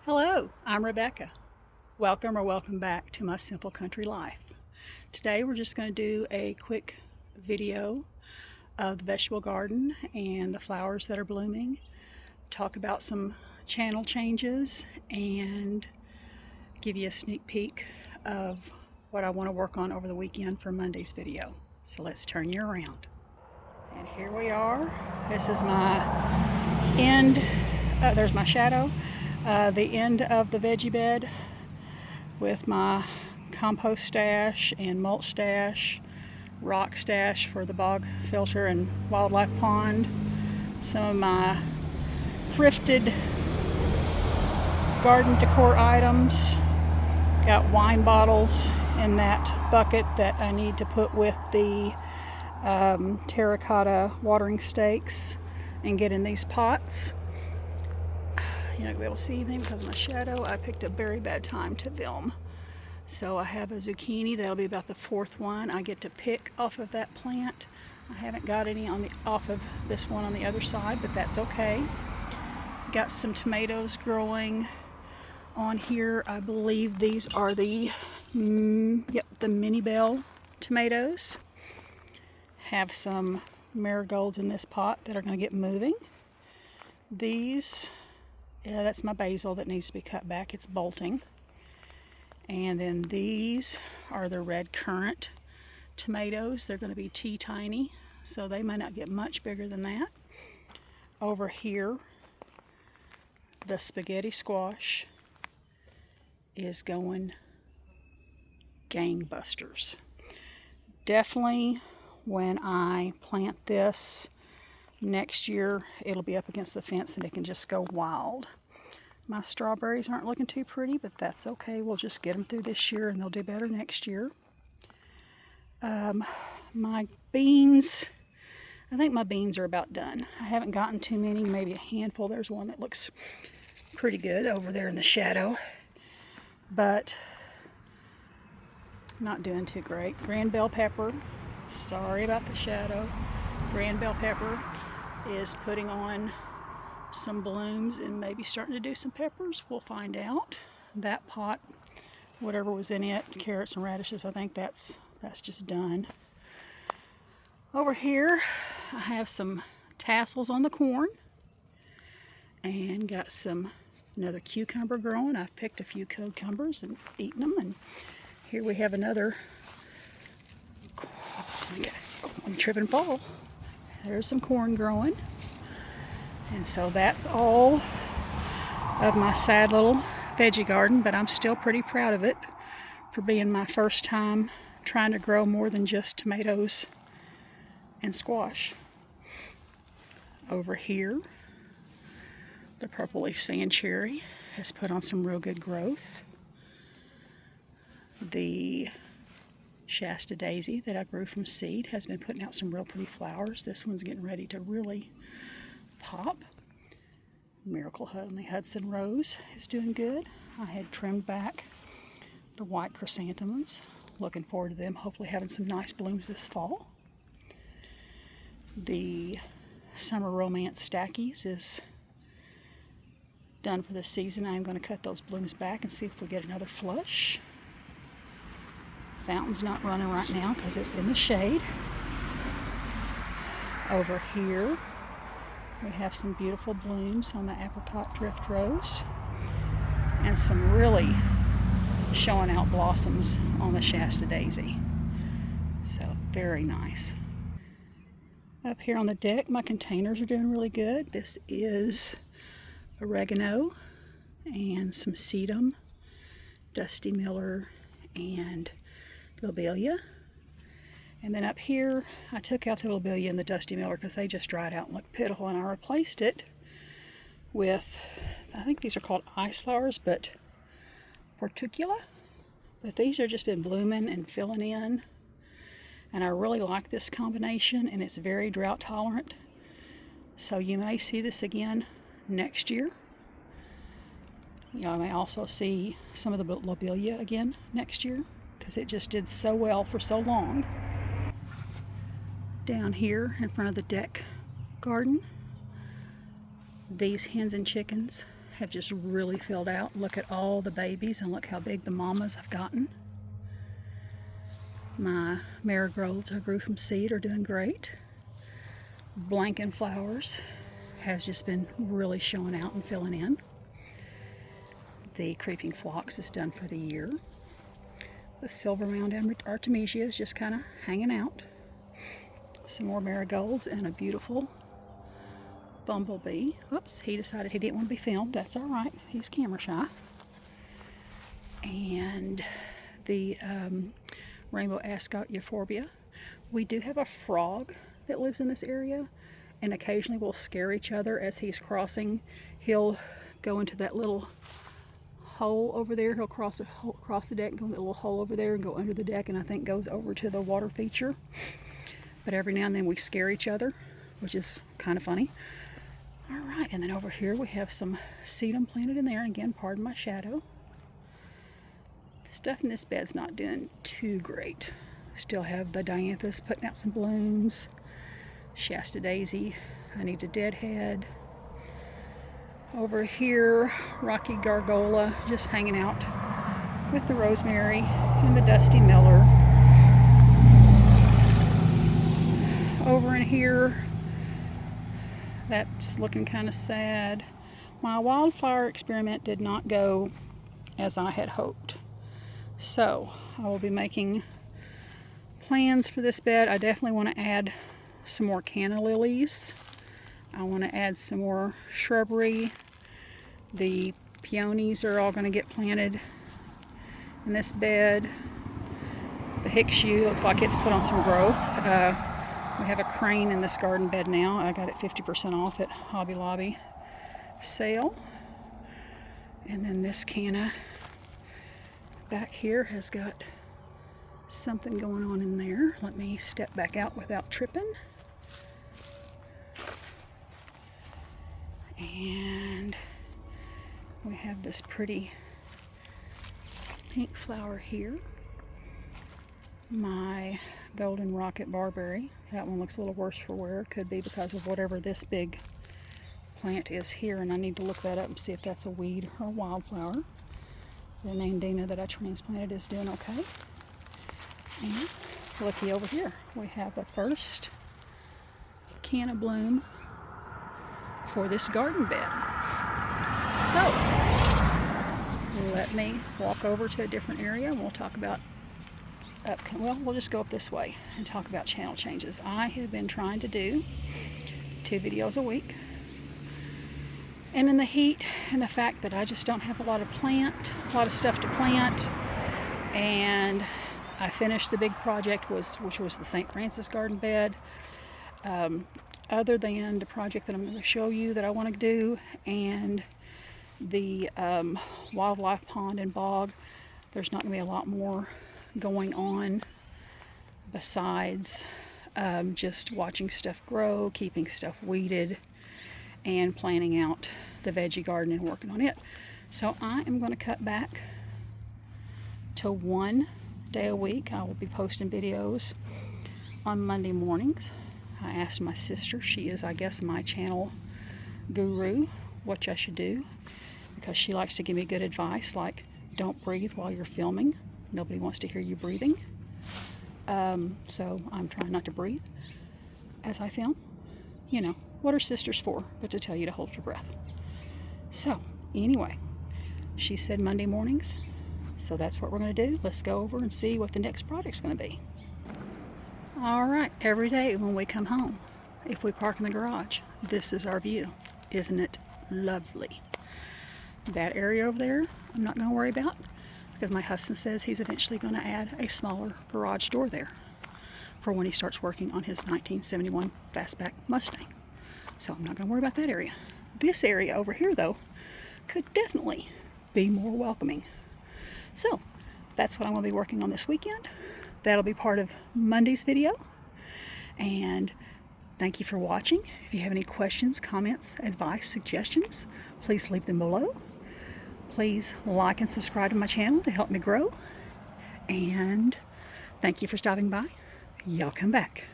Hello, I'm Rebecca. Welcome back to my simple country life. Today we're just going to do a quick video of the vegetable garden and the flowers that are blooming, talk about some channel changes, and give you a sneak peek of what I want to work on over the weekend for Monday's video. So let's turn you around. And here we are. This is my end. There's my shadow. The end of the veggie bed with my compost stash and mulch stash, rock stash for the bog filter and wildlife pond, some of my thrifted garden decor items, got wine bottles in that bucket that I need to put with the terracotta watering stakes and get in these pots. You're not going to be able to see anything because of my shadow. I picked a very bad time to film. So I have a zucchini. That'll be about the fourth one I get to pick off of that plant. I haven't got any off of this one on the other side, but that's okay. Got some tomatoes growing on here. I believe these are the mini bell tomatoes. Have some marigolds in this pot that are going to get moving. That's my basil that needs to be cut back. It's bolting. And then these are the red currant tomatoes. They're going to be tea tiny, so they may not get much bigger than that. Over here, the spaghetti squash is going gangbusters. Definitely when I plant this next year, it'll be up against the fence and it can just go wild. My strawberries aren't looking too pretty, but that's okay. We'll just get them through this year and they'll do better next year. My beans, I think my beans are about done. I haven't gotten too many, maybe a handful. There's one that looks pretty good over there in the shadow, but not doing too great. Grand bell pepper, sorry about the shadow. Grand bell pepper is putting on some blooms and maybe starting to do some peppers. We'll find out. That pot, whatever was in it, carrots and radishes, I think that's just done. Over here I have some tassels on the corn and got another cucumber growing. I've picked a few cucumbers and eaten them, and here we have another. I'm tripping ball. There's some corn growing. And so that's all of my sad little veggie garden, but I'm still pretty proud of it for being my first time trying to grow more than just tomatoes and squash. Over here, the purple leaf sand cherry has put on some real good growth. The Shasta daisy that I grew from seed has been putting out some real pretty flowers. This one's getting ready to really pop. Miracle Honey Hudson Rose is doing good. I had trimmed back the white chrysanthemums. Looking forward to them hopefully having some nice blooms this fall. The Summer Romance Stackies is done for this season. I'm going to cut those blooms back and see if we get another flush. Fountain's not running right now because it's in the shade. Over here we have some beautiful blooms on the apricot drift rose and some really showing out blossoms on the Shasta daisy. So very nice. Up here on the deck, my containers are doing really good. This is oregano and some sedum, Dusty Miller, and lobelia. And then up here, I took out the lobelia and the Dusty Miller because they just dried out and looked pitiful, and I replaced it with, I think these are called ice flowers, but portugula. But these have just been blooming and filling in, and I really like this combination, and it's very drought tolerant. So you may see this again next year. I may also see some of the lobelia again next year because it just did so well for so long. Down here in front of the deck garden, these hens and chickens have just really filled out. Look at all the babies and look how big the mamas have gotten. My marigolds I grew from seed are doing great. Blanket flowers has just been really showing out and filling in. The creeping phlox is done for the year. The silver round artemisia is just kind of hanging out. Some more marigolds and a beautiful bumblebee. Oops, he decided he didn't want to be filmed. That's all right. He's camera shy. And the rainbow ascot euphorbia. We do have a frog that lives in this area, and occasionally we'll scare each other as he's crossing. He'll go into that little hole over there. He'll cross the deck, go in that little hole over there and go under the deck, and I think goes over to the water feature. But every now and then we scare each other, which is kind of funny. All right, and then over here we have some sedum planted in there, and again, pardon my shadow. The stuff in this bed's not doing too great. Still have the dianthus putting out some blooms. Shasta daisy, I need a deadhead. Over here, rocky gargola, just hanging out with the rosemary and the dusty miller. Over in here, that's looking kind of sad. My wildflower experiment did not go as I had hoped. So I will be making plans for this bed. I definitely want to add some more canna lilies. I want to add some more shrubbery. The peonies are all going to get planted in this bed. The hickshu looks like it's put on some growth. We have a crane in this garden bed now. I got it 50% off at Hobby Lobby sale. And then this canna back here has got something going on in there. Let me step back out without tripping. And we have this pretty pink flower here. My golden rocket barberry. That one looks a little worse for wear. Could be because of whatever this big plant is here, and I need to look that up and see if that's a weed or a wildflower. The Nandina that I transplanted is doing okay. And looky over here, we have the first canna bloom for this garden bed. So let me walk over to a different area and we'll talk about we'll just go up this way and talk about channel changes. I have been trying to do 2 videos a week, and in the heat and the fact that I just don't have a lot of stuff to plant, and I finished the big project which was the St. Francis garden bed. Other than the project that I'm going to show you that I want to do, and the wildlife pond and bog, there's not going to be a lot more going on besides just watching stuff grow, keeping stuff weeded, and planning out the veggie garden and working on it. So I am going to cut back to 1 day a week. I will be posting videos on Monday mornings. I asked my sister, she is, I guess, my channel guru, what I should do, because she likes to give me good advice, like don't breathe while you're filming. Nobody wants to hear you breathing. So I'm trying not to breathe as I film. You know, what are sisters for but to tell you to hold your breath? So anyway, she said Monday mornings, so that's what we're going to do. Let's go over and see what the next project's going to be. All right, every day when we come home, if we park in the garage, this is our view. Isn't it lovely? That area over there, I'm not going to worry about, because my husband says he's eventually going to add a smaller garage door there for when he starts working on his 1971 Fastback Mustang. So I'm not going to worry about that area. This area over here, though, could definitely be more welcoming. So that's what I'm going to be working on this weekend. That'll be part of Monday's video. And thank you for watching. If you have any questions, comments, advice, suggestions, please leave them below. Please like and subscribe to my channel to help me grow. And thank you for stopping by. Y'all come back.